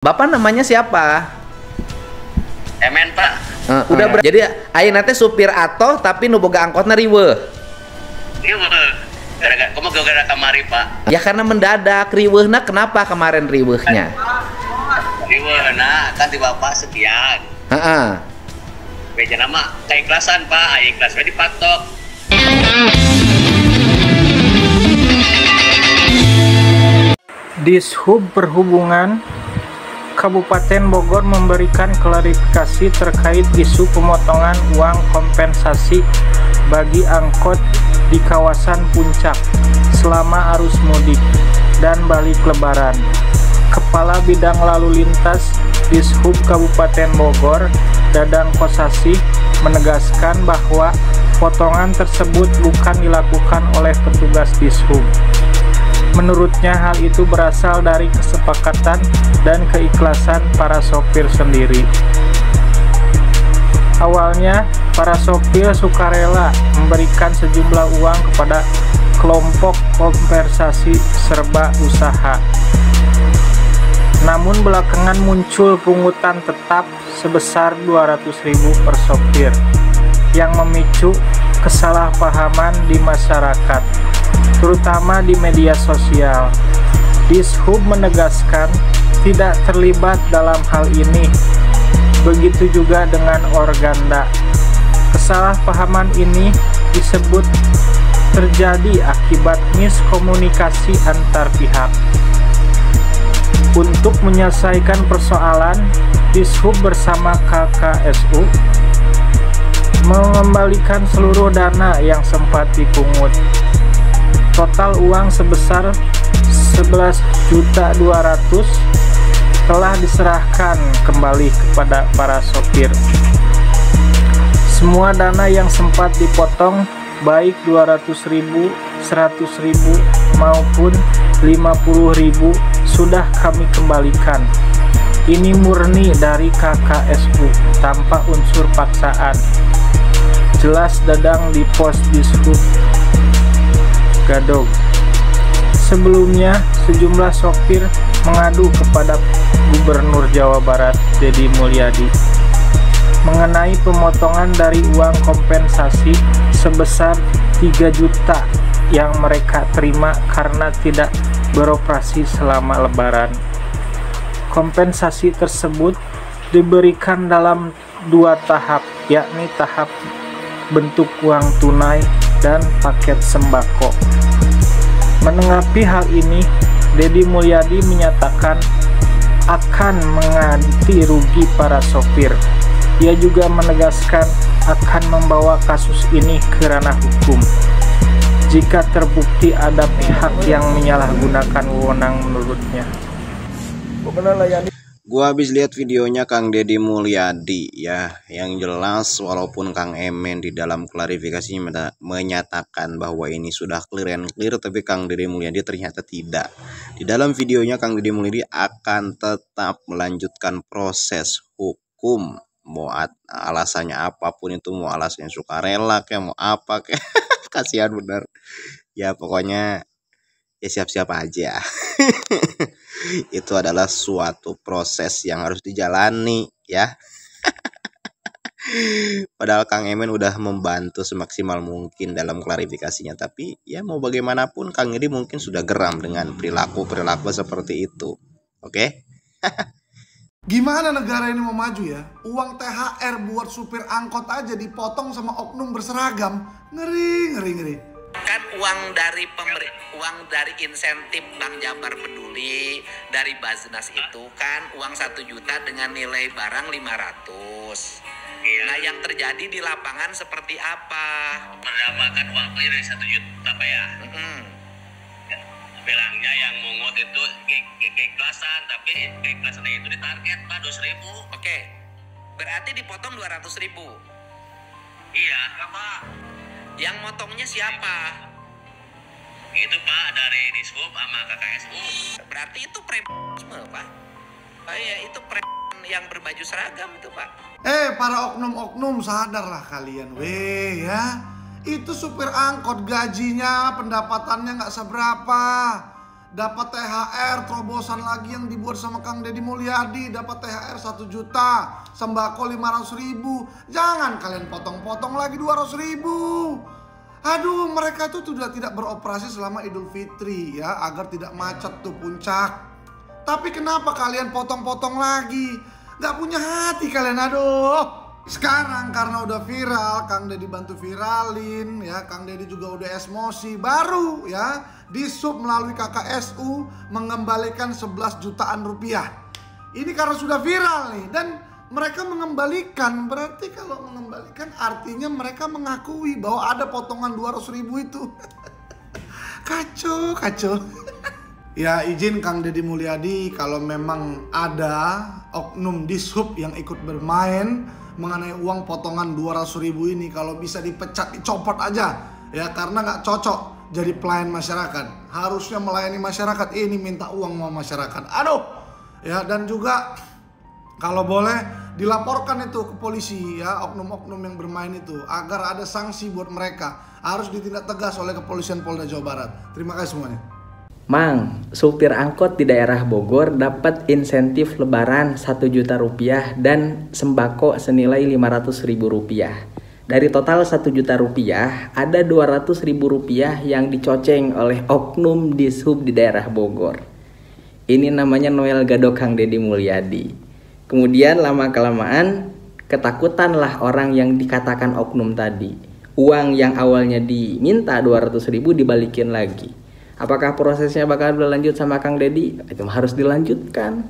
Bapak namanya siapa? Emen Pak. Jadi ayeuna teh supir atoh tapi nu boga angkotna riweuh. Riweuh. Gara-gara komo gara-gara kamari Pak. Ya karena mendadak riweuhna, kenapa kemarin riweuhnya? Riweuhna kan di Bapak sekian. Heeh. Beja nama keikhlasan Pak, aya ikhlas we dipatok. Dishub Perhubungan Kabupaten Bogor memberikan klarifikasi terkait isu pemotongan uang kompensasi bagi angkot di kawasan Puncak selama arus mudik dan balik lebaran. Kepala Bidang Lalu Lintas Dishub Kabupaten Bogor, Dadang Kosasih, menegaskan bahwa potongan tersebut bukan dilakukan oleh petugas Dishub. Menurutnya hal itu berasal dari kesepakatan dan keikhlasan para sopir sendiri. Awalnya, para sopir sukarela memberikan sejumlah uang kepada kelompok kompensasi serba usaha. Namun belakangan muncul pungutan tetap sebesar 200.000 per sopir yang memicu kesalahpahaman di masyarakat, terutama di media sosial. Dishub menegaskan tidak terlibat dalam hal ini. Begitu juga dengan Organda. Kesalahpahaman ini disebut terjadi akibat miskomunikasi antar pihak. Untuk menyelesaikan persoalan, Dishub bersama KKSU mengembalikan seluruh dana yang sempat dipungut. Total uang sebesar 11.200.000 telah diserahkan kembali kepada para sopir. Semua dana yang sempat dipotong, baik 200.000, 100.000 maupun 50.000, sudah kami kembalikan. Ini murni dari KKSU tanpa unsur paksaan, jelas Dadang di pos Dishub Gadog. Sebelumnya, sejumlah sopir mengadu kepada Gubernur Jawa Barat Deddy Mulyadi mengenai pemotongan dari uang kompensasi sebesar 3 juta yang mereka terima karena tidak beroperasi selama Lebaran. Kompensasi tersebut diberikan dalam 2 tahap, yakni tahap bentuk uang tunai dan paket sembako. Menanggapi hal ini, Deddy Mulyadi menyatakan akan mengganti rugi para sopir. Ia juga menegaskan akan membawa kasus ini ke ranah hukum jika terbukti ada pihak yang menyalahgunakan wewenang menurutnya. Gua habis lihat videonya Kang Deddy Mulyadi ya, yang jelas walaupun Kang Emen di dalam klarifikasinya menyatakan bahwa ini sudah clear and clear, tapi Kang Deddy Mulyadi ternyata tidak. Di dalam videonya Kang Deddy Mulyadi akan tetap melanjutkan proses hukum, mau alasannya apapun itu, mau alasannya sukarela kayak mau apa kayak kasihan bener ya, pokoknya ya siap-siap aja. Itu adalah suatu proses yang harus dijalani ya. Padahal Kang Emen udah membantu semaksimal mungkin dalam klarifikasinya, tapi ya mau bagaimanapun Kang Deddy mungkin sudah geram dengan perilaku seperti itu. Oke? Gimana negara ini mau maju ya? Uang THR buat supir angkot aja dipotong sama oknum berseragam. Ngeri. Kan uang dari insentif Bank Jabar Peduli dari Baznas itu kan uang 1 juta dengan nilai barang 500. Nah, yang terjadi di lapangan seperti apa? Mendapatkan uang dari 1 juta Pak ya. Bilangnya yang mungut itu keikhlasan, tapi keikhlasannya itu ditarget Pak 200.000. Oke. Berarti dipotong 200.000. Iya, Pak. Yang motongnya siapa? Itu Pak dari Dishub sama KKSU. Berarti itu premisme, Pak. Oh iya, itu yang berbaju seragam itu, Pak. Para oknum-oknum sadarlah kalian, weh ya. Itu supir angkot gajinya, pendapatannya nggak seberapa. dapat THR terobosan lagi yang dibuat sama Kang Deddy Mulyadi, dapat THR 1 juta, sembako 500.000. Jangan kalian potong-potong lagi 200.000. Aduh, mereka tuh sudah tidak beroperasi selama Idul Fitri ya, agar tidak macet tuh puncak. Tapi kenapa kalian potong-potong lagi? Gak punya hati kalian, aduh. Sekarang karena udah viral, Kang Deddy bantu viralin ya, Kang Deddy juga udah emosi. Baru ya, Dishub melalui KKSU mengembalikan 11 jutaan rupiah. Ini karena sudah viral nih, dan mereka mengembalikan, berarti kalau mengembalikan artinya mereka mengakui bahwa ada potongan 200.000 itu. Kacau. Ya izin Kang Deddy Mulyadi, kalau memang ada oknum Dishub yang ikut bermain mengenai uang potongan 200.000 ini, kalau bisa dipecat, dicopot aja ya, karena nggak cocok jadi pelayan masyarakat. Harusnya melayani masyarakat, ini minta uang sama masyarakat. Aduh ya, dan juga kalau boleh dilaporkan itu ke polisi ya, oknum-oknum yang bermain itu, agar ada sanksi buat mereka. Harus ditindak tegas oleh kepolisian Polda Jawa Barat. Terima kasih semuanya. Mang, supir angkot di daerah Bogor dapat insentif lebaran 1 juta rupiah dan sembako senilai 500.000 rupiah. Dari total 1 juta rupiah, ada 200.000 rupiah yang dicoceng oleh oknum Dishub di daerah Bogor. Ini namanya Noel Gadok Kang Deddy Mulyadi. Kemudian lama-kelamaan ketakutanlah orang yang dikatakan oknum tadi. Uang yang awalnya diminta 200.000 dibalikin lagi. Apakah prosesnya bakal berlanjut sama Kang Deddy? Itu harus dilanjutkan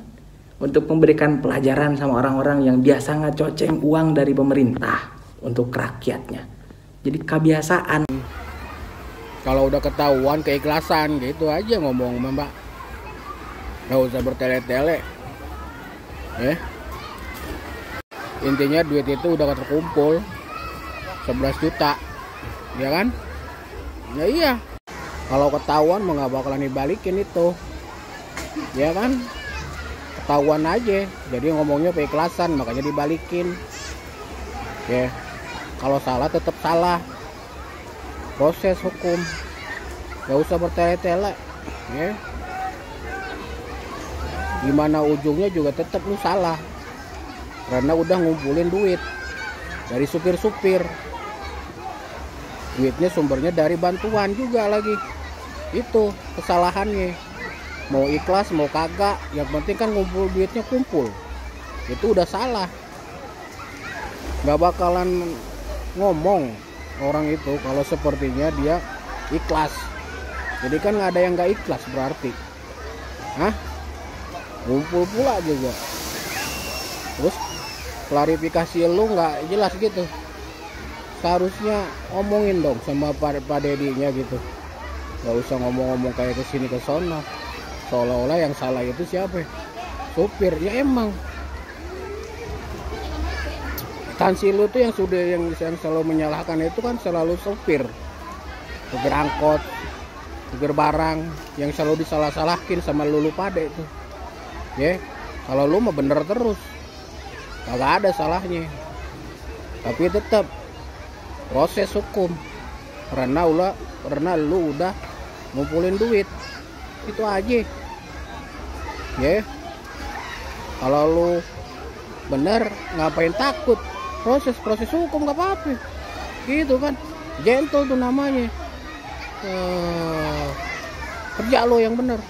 untuk memberikan pelajaran sama orang-orang yang biasa ngacoceng uang dari pemerintah untuk rakyatnya. Jadi kebiasaan. Kalau udah ketahuan keikhlasan gitu aja ngomong, Mbak. Nggak usah bertele-tele. Ya. Intinya duit itu udah terkumpul 11 juta. Ya kan? Ya iya. Kalau ketahuan mah nggak bakalan dibalikin itu, ya kan? Ketahuan aja, jadi ngomongnya keikhlasan, makanya dibalikin. Ya, kalau salah tetap salah. Proses hukum, nggak usah bertele-tele. Ya, gimana ujungnya juga tetap lu salah, karena udah ngumpulin duit dari supir-supir. Duitnya sumbernya dari bantuan juga lagi. Itu kesalahannya, mau ikhlas mau kagak, yang penting kan ngumpul duitnya kumpul. Itu udah salah, nggak bakalan ngomong orang itu kalau sepertinya dia ikhlas. Jadi kan nggak ada yang nggak ikhlas berarti. Ngumpul pula juga. Terus klarifikasi lu nggak jelas gitu, seharusnya ngomongin dong sama Pak Dedinya gitu. Gak usah ngomong-ngomong kayak kesini ke sono, seolah-olah yang salah itu siapa? Supir. Ya emang tansi lu tuh yang selalu menyalahkan itu kan selalu supir angkot, supir barang, yang selalu disalah-salahin sama lu pade itu. Ya, kalau lu mah bener terus, kagak ada salahnya. Tapi tetap proses hukum, karena lu udah ngumpulin duit. Itu aja ya. Kalau lu bener, ngapain takut? Proses hukum gak apa-apa gitu kan. Gentle tuh namanya. Kerja lo yang bener.